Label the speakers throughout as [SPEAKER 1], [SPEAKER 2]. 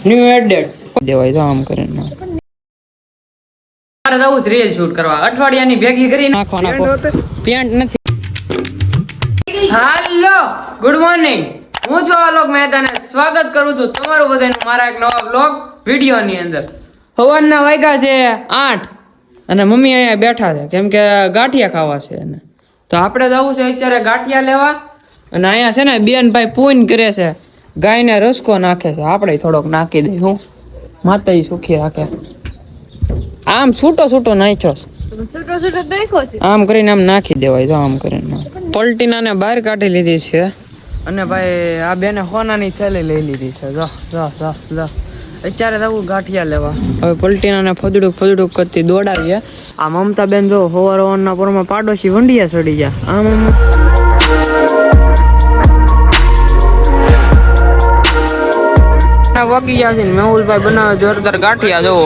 [SPEAKER 1] New added દેવાય તો આમ કરીને મારે જવું જ રીલ શૂટ કરવા અઠવાડિયાની ભેગી કરી નાખવાના પેન્ટ નથી. હાલો ગુડ મોર્નિંગ, હું છું આલોક મહેતાને સ્વાગત કરું છું તમારું બધાનું મારા એક નવા બ્લોગ વિડીયોની અંદર. સવારના વાગ્યા છે 8 અને મમ્મી અહીંયા બેઠા છે કેમ કે ગાંઠિયા ખાવા છે એને. તો આપણે જવું છે અત્યારે ગાંઠિયા લેવા અને અહીંયા છે ને બેનભાઈ પૂન કરે છે, ગાયને રસકો નાખે છે, આપણે થોડોક નાખી દઈ. હું માતા સુખી રાખે. આમ છૂટો છૂટો નાખ્યો છે, આમ કરીને આમ નાખી દેવાય તો આમ કરીને. પલટીનાને બહાર કાઢી લીધી છે અને ભાઈ આ બેને હોનાની થેલી લઈ લીધી છે. જો જો જો જો અત્યારે જવું ગાંઠિયા લેવા. હવે પલટીનાને ફદડુક કરતી દોડાવીએ. આ મમતા બેન જો હવારના પોરમાં પાડોશી વંડિયા ચડી ગયા. આમ વાગી ગયા છે ને મેહુલભાઈ બનાવે જોરદાર ગાંઠિયા. જોવો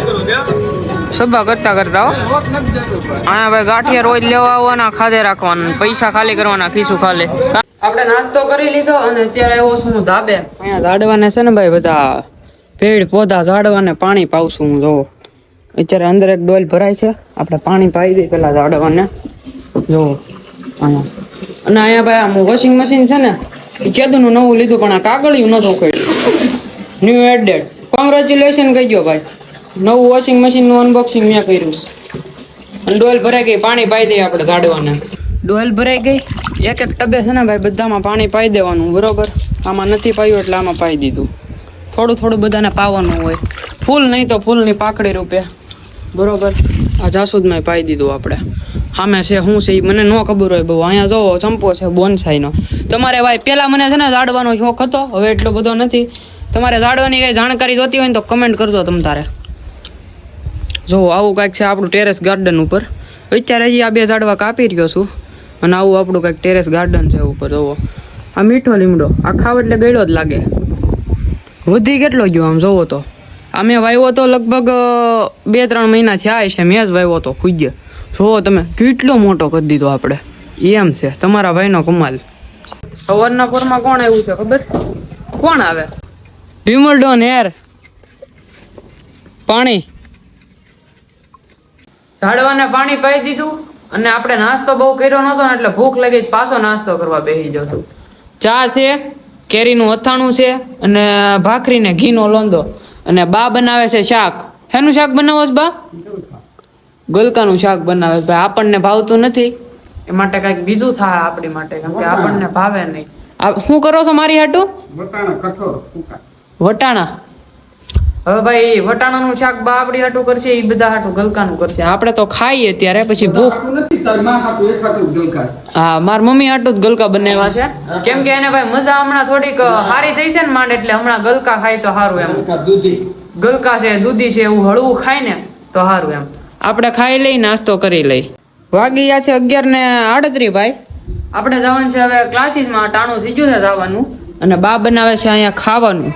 [SPEAKER 1] સભા કરતા અહીંયા ભાઈ ગાંઠિયા રોજ લેવા આવવાના, ખાધે રાખવાના, પૈસા ખાલી કરવાના, ખીસું ખાલી. આપણે નાસ્તો કરી લીધો અને અત્યારે આવ્યો છું ધાબે. અહીંયા ઝાડવાને છે ને ભાઈ બધા પેડ પૌધા ઝાડવાને પાણી પાવશું હું. જોવો અત્યારે અંદર એક ડોલ ભરાય છે, આપણે પાણી પાઈ દઈએ પેલા ઝાડવાને. જોવો અહીંયા અને અહીંયા ભાઈ આમ વોશિંગ મશીન છે ને એ કેદુનું નવું લીધું પણ આ કાગળિયું નતું કર્યું. ન્યુ એડેડ કોંગ્રેચ્યુલેશન કહી ગયો ભાઈ. નવું વોશિંગ મશીનનું અનબોક્સિંગ મેં કર્યું અને ડોલ ભરાઈ ગઈ. પાણી પાઈ દઈએ આપણે ઝાડવાને. ડોલ ભરાઈ ગઈ. એક એક ટબે છે ને ભાઈ બધામાં પાણી પાઈ દેવાનું બરોબર. આમાં નથી પાયું એટલે આમાં પાઈ દીધું. થોડું થોડું બધાને પાવાનું હોય, ફૂલ નહીં તો ફૂલની પાકડી રૂપે બરોબર. આ જાસૂદમાં પાઈ દીધું આપણે. સામે છે શું છે એ મને ન ખબર હોય બહુ. અહીંયા જોવો ચંપો છે બોનસાઈનો. તમારે ભાઈ પહેલાં મને છે ને ઝાડવાનો શોખ હતો, હવે એટલો બધો નથી. તમારે ઝાડવાની કંઈ જાણકારી જોતી હોય ને તો કમેન્ટ કરજો તમ તારે. જો આવું કાંઈક છે આપણું ટેરેસ ગાર્ડન ઉપર. અત્યારે હજી આ બે ઝાડવા કાપી રહ્યો છું અને આવું આપણું કાંઈક ટેરેસ ગાર્ડન છે ઉપર. જોવો આ મીઠો લીમડો, આ ખાવ એટલે ગળ્યો જ લાગે. વધી કેટલો ગયો આમ જોવો તો. આ મેં વાવ્યો તો લગભગ 2-3 મહિના થયા છે, મેં જ વાવ્યો તો ખુદ. જોવો તમે કેટલો મોટો કરી દીધો આપણે. એમ છે તમારા ભાઈનો કમાલ. સવારના પોરમાં કોણ આવ્યું છે ખબર? કોણ આવે? વિમલડોન યાર. પાણી ઝાડવાને પાણી પાઈ દીધું અને આપણે નાસ્તો બહુ કર્યો નતો ને એટલે ભૂખ લાગી પાછો નાસ્તો કરવા બેસી જશું. ચા છે, કેરીનું અથાણું છે અને ભાખરી ને ઘીનો લોંદો. અને બા બનાવે છે શાક. શેનું શાક બનાવો છો બા? ગલકાનું શાક બનાવે છે ભાઈ. આપણને ભાવતું નથી એ માટે કઈક બીજું થાય આપણી માટે, કેમ કે આપણને ભાવે નહીં. શું કરો છો મારી હાટું? વટાણા. હવે ભાઈ વટાણાનું શાક બા આપણી હાટું કરશે, એ બધા હાટું ગલકાનું કરશે. આપણે તો ખાઈએ ત્યારે પછી ભૂખ. હા મારી મમ્મી હાટું જ ગલકા બનાવ્યા છે કેમ કે એને ભાઈ મજા હમણાં થોડીક સારી થઈ છે ને માંડ, એટલે હમણાં ગલકા ખાય તો સારું એમ. ગલકા છે, દૂધી છે, એવું હળવું ખાય ને તો સારું એમ. આપણે ખાઈ લઈ, નાસ્તો કરી લઈ. વાગી ગયા છે 11:38 ભાઈ. આપણે જવાનું છે હવે ક્લાસીસમાં. ટાણું થઈ ગયું છે જવાનું અને બા બનાવે છે અહીંયા ખાવાનું.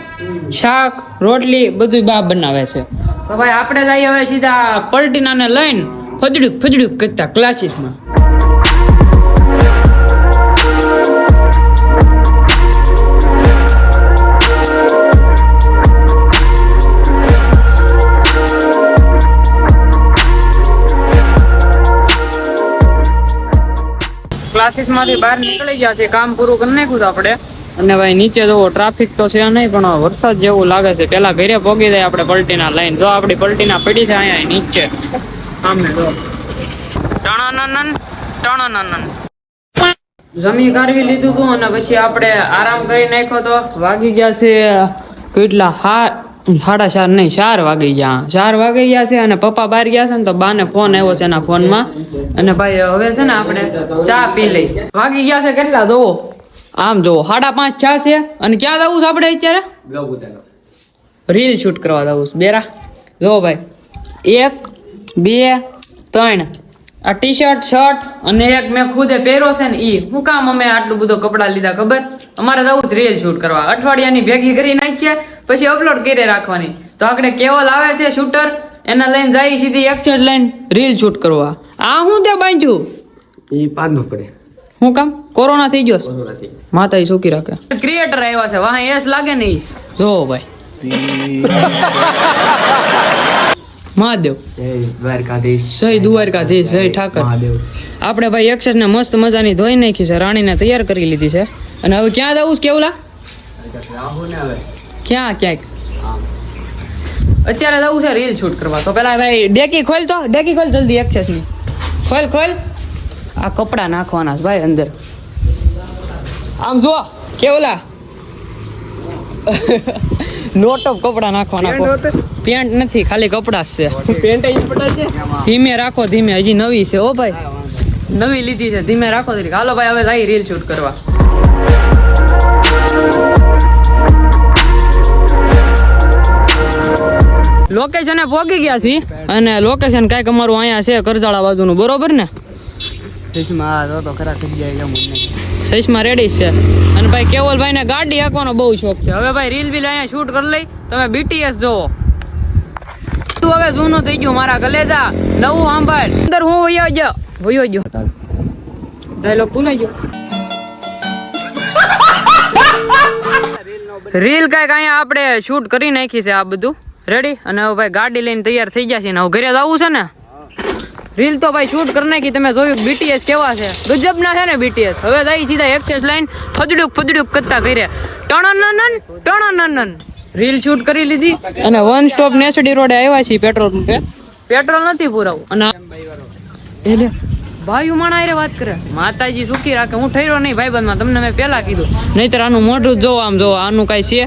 [SPEAKER 1] શાક રોટલી બધું બા બનાવે છે. તો ભાઈ આપણે જઈએ હવે સીધા પલટીનાને લઈને ફજડુક કરતા ક્લાસીસમાં. ક્લાસીસમાંથી બહાર નીકળી ગયા છે, કામ પૂરું કરી નાખ્યું હતું આપણે. અને ભાઈ નીચે જોવો ટ્રાફિક તો છે નહીં પણ વરસાદ જેવું લાગે છે. પેલા ઘરે પોગી જાય આપણે પલટીના લઈને. જો આપણી પલટીના પડી છે અહીંયા નીચે સામે. જો ટણનન જમી કાઢવી લીધું હતું અને પછી આપણે આરામ કરી નાખ્યો તો. વાગી ગયા છે કેટલા? 4:30 નહીં 4 વાગી ગયા. 4 વાગી ગયા છે અને પપ્પા બહાર ગયા છે ને તો બાને ફોન આવ્યો છે એના ફોનમાં. અને ભાઈ હવે છે ને આપણે ચા પી લઈ. વાગી ગયા છે કેટલા જોવો આમ જોવો 5:30 ચા છે. અને ક્યાં જવું છે આપણે અત્યારે? રીલ શૂટ કરવા જવું છે બેરા. જો ભાઈ 1 2 3 આ ટી શર્ટ શર્ટ અને એક મેં ખુદે પહેર્યો છે ને ઈ. હું કામ અમે આટલું બધું કપડા લીધા ખબર? અમારે જવું છે રીલ શૂટ કરવા. અઠવાડિયાની ભેગી કરી નાખીએ પછી અપલોડ કરી રાખવાની. તો આપણે કેવલ આવે છે શૂટર, એના લઈને જાય સીધી એક્ચર લઈને રીલ શૂટ કરવા. આ હું તે બાંધ્યું એ પાદમાં પડે. હું કામ? કોરોના થઈ ગયો? માતા સુખી રાખે. ક્રિએટર આવ્યા છે વાહ એસ લાગે ને. જો ભાઈ મહાદેવ
[SPEAKER 2] જય દ્વારકાધીશ,
[SPEAKER 1] જય દ્વારકાધીશ, જય ઠાકર.
[SPEAKER 2] મહાદેવ.
[SPEAKER 1] આપણે ભાઈ એક્સેસ ને મસ્ત મજાની ધોઈ નાખી છે, રાણીને તૈયાર કરી લીધી છે. અને હવે ક્યાં જવું છે કેવલા?
[SPEAKER 2] રાહુ ને હવે
[SPEAKER 1] ક્યાં ક્યાંક અત્યારે જવું છે રીલ શૂટ કરવા. તો પેલા ભાઈ ડેકી ખોલ, તો ડેકી ખોલ જલ્દી, એક્સેસ ની ખોલ ખોલ. આ કપડા નાખવાના છે ભાઈ અંદર. આમ જો કેવલા નોટ ઓફ કપડા નાખવાના. પેન્ટ નથી, ખાલી કપડા જ છે.
[SPEAKER 2] પેન્ટ અહીં પડા છે.
[SPEAKER 1] ધીમે રાખો, ધીમે, હજી નવી છે. ઓ ભાઈ નવી લીધી છે, ધીમે રાખો. હાલો ભાઈ હવે જઈ રીલ શૂટ કરવા. લોકેશને પહોંચી ગયા છીએ અને લોકેશન કાંઈક અમારું અહીંયા છે કરજાળા બાજુનું, બરોબર ને? સઈસમાં રેડી છે. અને ભાઈ કેવલભાઈ ને ગાડી હાંકવાનો બહુ શોખ છે. હવે ભાઈ રીલ બીલ અહીંયા શૂટ કરી લઈ. તમે BTS જોવો. તું હવે જૂનું થઈ ગયું મારા કલેજા, નવું સાંભળ. અંદર હું વયો ગયો ડાયલોગ ભૂલાઈ ગયો. રીલ કાંઈક અહીંયા આપણે શૂટ કરી નાખી છે આ બધું રેડી. અને હવે ભાઈ ગાડી લઈને તૈયાર થઈ ગયા છે ને હવે ઘરે જવું છે ને. રીલ તો ભાઈ શૂટ કરી નાખી, તમે જોયું BTS કેવા છે, ગજબ ના છે ને BTS. હવે જઈ સીધા એક્સેસ લાઈન ફદડુક કરતા ઘરે. ટણનન રીલ શૂટ કરી લીધી અને વન સ્ટોપ નેસડી રોડે આવ્યા છીએ પેટ્રોલ પંપે. પેટ્રોલ નથી પુરાવું. અને એટલે ભાઈ માણા રે વાત કરે, માતાજી સુખી રાખે. હું ઠર્યો નહીં ભાઈબંધમાં, તમને મેં પહેલા કીધું. નહીતર આનું મોઢું જોવો, આમ જોવો, આનું કાંઈ છે.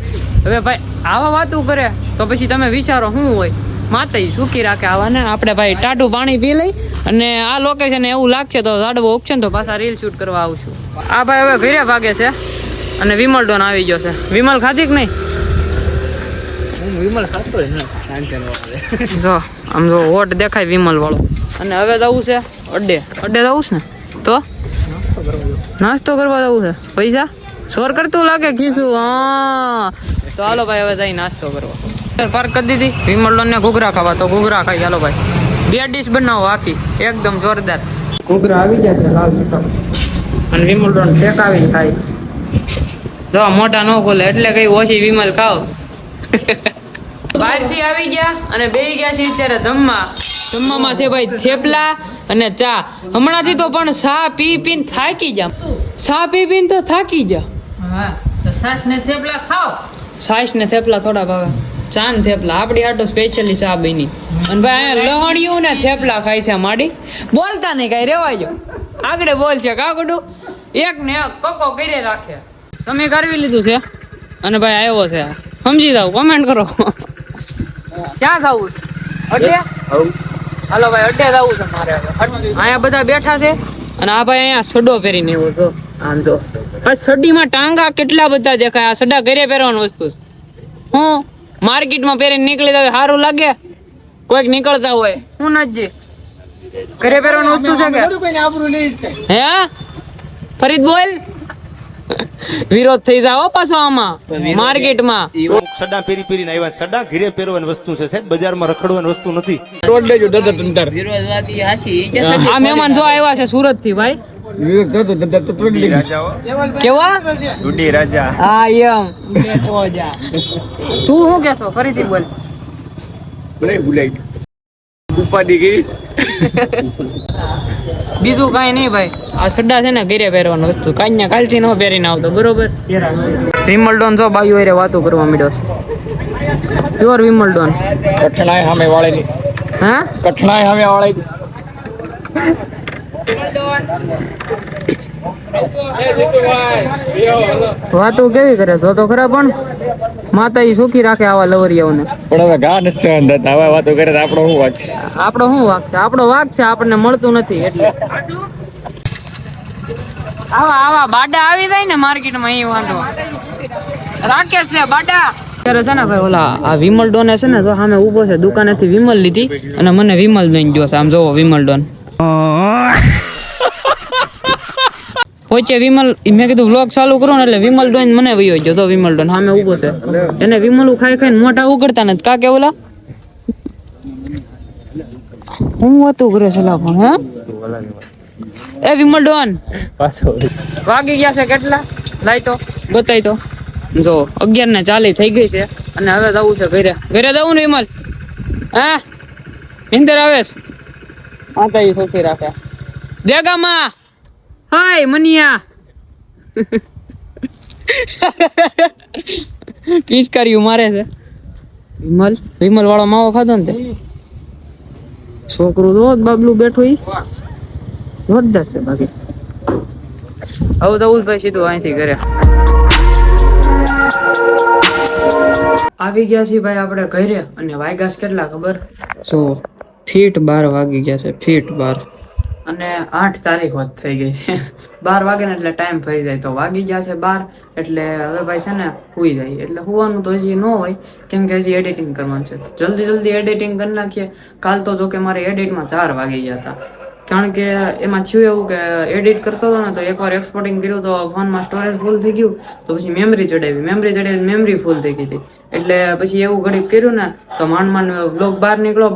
[SPEAKER 1] હવે ભાઈ આવા વાતું કરે તો પછી તમે વિચારો શું હોય. માતાજી સુખી રાખે આવાને. આપણે ભાઈ ટાટું પાણી પી લઈ અને આ લોકેશન એવું લાગશે તો ઝાડવો ઉગશે ને તો પાછા રીલ શૂટ કરવા આવશું. આ ભાઈ હવે ઘરે ભાગે છે અને વિમલ ડોન આવી ગયો છે. વિમલ ખાધી કે નહીં?
[SPEAKER 2] વિમલ ખાતો
[SPEAKER 1] જો આમ જો હોટ દેખાય વિમલ વાળો. અને હવે જવું છે અડ્ડે જવું છે ને, તો નાસ્તો કરવા જવું છે. પૈસા સોર કરતું લાગે ખીસું. હા તો હાલો ભાઈ હવે જઈ નાસ્તો કરવા. પાર્ક કરી દીધી. વિમલડોન ને ઘૂઘરા ખાવા તો ઘૂઘરા ખાઈ. હાલો ભાઈ 2 ડીશ બનાવો આખી એકદમ જોરદાર. ઘૂઘરા આવી ગયા છે લાલ ચટક અને વિમલડોન ઠેક આવીને ખાય. જો મોટા ન ખોલે એટલે કઈ ઓછી વિમલ ખાવ. બહારથી આવી ગયા અને બેસી ગયા છે અત્યારે જમવામાં છે ભાઈ થેપલા અને ચા. હમણાંથી તો પણ ચા પીને થાકી જા. ચા પીને તો થાકી જા.
[SPEAKER 3] હા તો સાસ ને થેપલા ખાઓ.
[SPEAKER 1] છાશ ને થેપલા થોડા ભાવે. ચા ને થેપલા આપડી આટો સ્પેશિયલી ચા બની. અને ભાઈ અહીંયા લહણિયું ને થેપલા ખાય છે માડી. બોલતા નહીં કઈ, રેવાજો. આગળ બોલ છે કાગડું એક ને એક કકો કરી રાખે. તમે કરવી લીધું છે અને ભાઈ આવ્યો છે. સમજી જાવ, કોમેન્ટ કરો. ક્યાં જવું છે? અડે હાલો ભાઈ અડે જવું છે મારે. અહીંયા બધા બેઠા છે અને આ ભાઈ અહીંયા સડો પહેરીને એવો જો આમ જો. સડીમાં ટાંગા કેટલા બધા દેખાય. આ સડા ઘરે પહેરવાની વસ્તુ છે. હું માર્કેટમાં પહેરીને નીકળી જાય સારું લાગે? કોઈક નીકળતા હોય હું નથી ઘરે પહેરવાની વસ્તુ છે કે? હે ફરીદ બોલ. વિરોધ થઈ જાવ પાછો આમાં માર્કેટમાં.
[SPEAKER 4] સડા પેરીને આવ્યા. સડા ઘરે પહેરવાની વસ્તુ છે સાહેબ, બજારમાં રખડવાની વસ્તુ નથી.
[SPEAKER 3] વિરોધવાદી હાસી
[SPEAKER 1] આ મહેમાન જો આવ્યા છે સુરત થી ભાઈ. કેવા
[SPEAKER 4] ડુડી રાજા.
[SPEAKER 1] હા એમ. તું શું કેશો? ફરીથી બોલ. બીજું કઈ નહીં ભાઈ. આ સડા છે ને ઘરે પહેરવાનું વસ્તુ. કાંઈ કાલથી ન પહેરીને આવતો બરોબર. વિમલડોન જો બાયું હારે વાતો કરવા માંડ્યો છે. પ્યોર વિમલડોન.
[SPEAKER 2] કઠણાઈ સામે વાળેની.
[SPEAKER 1] હા
[SPEAKER 2] કઠણાઈ સામે વાળેની.
[SPEAKER 1] વાતો કેવી કરે તો ખરા. પણ માતાજી સુખી રાખે આવા લવરિયાઓને.
[SPEAKER 2] પણ હવે ગા નથી સહન થતા. હવે વાતો કરે તો આપણો શું વાક છે?
[SPEAKER 1] આપણો શું વાક છે? આપણો વાક છે, આપણને મળતું નથી એટલે. આવા બાડા આવી જાય ને માર્કેટમાં એ વાંધો રાખે છે બાડા. અત્યારે છે ને ભાઈ ઓલા આ વિમલ ડોન છે ને તો સામે ઉભો છે દુકાનેથી વિમલ લીધી અને મને વિમલ દઈને ગયો છે. આમ જોવો વિમલ ડોન. વચ્ચે વિમલ મેં કીધું વ્લોગ ચાલુ કરો ને એટલે વિમલ ડોન મને વયો ગયો. તો વિમલ ડોન સામે ઉભો છે. એને વિમલ ખાઈ ખાઈને મોઢા ઉગડતા નથી કા કે ઓલા હું વાતું કરે છે લા પણ. હે એ વિમલ ડોન વાગી ગયા છે કેટલા? લાઈ તો બતાય તો. જો 11:40 થઈ ગઈ છે અને હવે જવું છે ઘરે. ઘરે જવું ને વિમલ? હા નીંદર આવે છે? હા તો એ સોચી રાખે. દેગામાં હાય મનિયા પિચકારીઓ મારે છે. વિમલ વાળો માવો ખાધો ને તે છોકરું તો બાબલું બેઠું ઈ જોરદાર છે. બાકી હવે તો ભાઈ સીધું અહીંથી ઘરે આવી ગયા છીએ ભાઈ આપણે ઘરે. અને વાગ્યા કેટલા ખબર? જો ફીટ 12 વાગી ગયા છે. ફીટ 12 અને 8 તારીખ વાત થઈ ગઈ છે. 12 વાગે ને એટલે ટાઈમ ફરી જાય તો વાગી ગયા છે 12. એટલે હવે ભાઈ છે ને સુઈ જાય. એટલે સુવાનું તો હજી ન હોય કેમ કે હજી એડિટિંગ કરવાનું છે. જલ્દી એડિટિંગ કરી નાખીએ. કાલ તો જો કે મારે એડિટમાં 4 વાગી ગયા હતા. કારણ કે એમાં થયું એવું કે એડિટ કરતો હતો ને તો એકવાર એક્સપોર્ટિંગ કર્યું તો ફોનમાં સ્ટોરેજ ફૂલ થઈ ગયું. તો પછી મેમરી ચડાવી મેમરી ફૂલ થઈ ગઈ હતી. એટલે પછી એવું ઘડીક કર્યું ને તો માંડ બ્લોગ બહાર નીકળો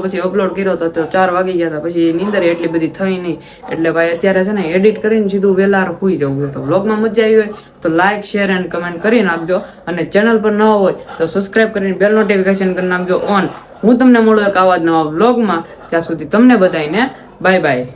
[SPEAKER 1] પછી અપલોડ કર્યો તો 4 વાગી ગયા હતા. પછી નીંદર એટલી બધી થઈ નહીં. એટલે ભાઈ અત્યારે છે ને એડિટ કરીને સીધું વહેલા સુઈ જવું છે. તો બ્લોગમાં મજા આવી હોય તો લાઈક શેર એન્ડ કમેન્ટ કરી નાખજો. અને ચેનલ પર ન હોય તો સબસ્ક્રાઇબ કરીને બેલ નોટિફિકેશન કરી નાખજો ઓન. હું તમને મળું એક આવા જ નવા બ્લોગમાં. ત્યાં સુધી તમને બધાને બાય બાય.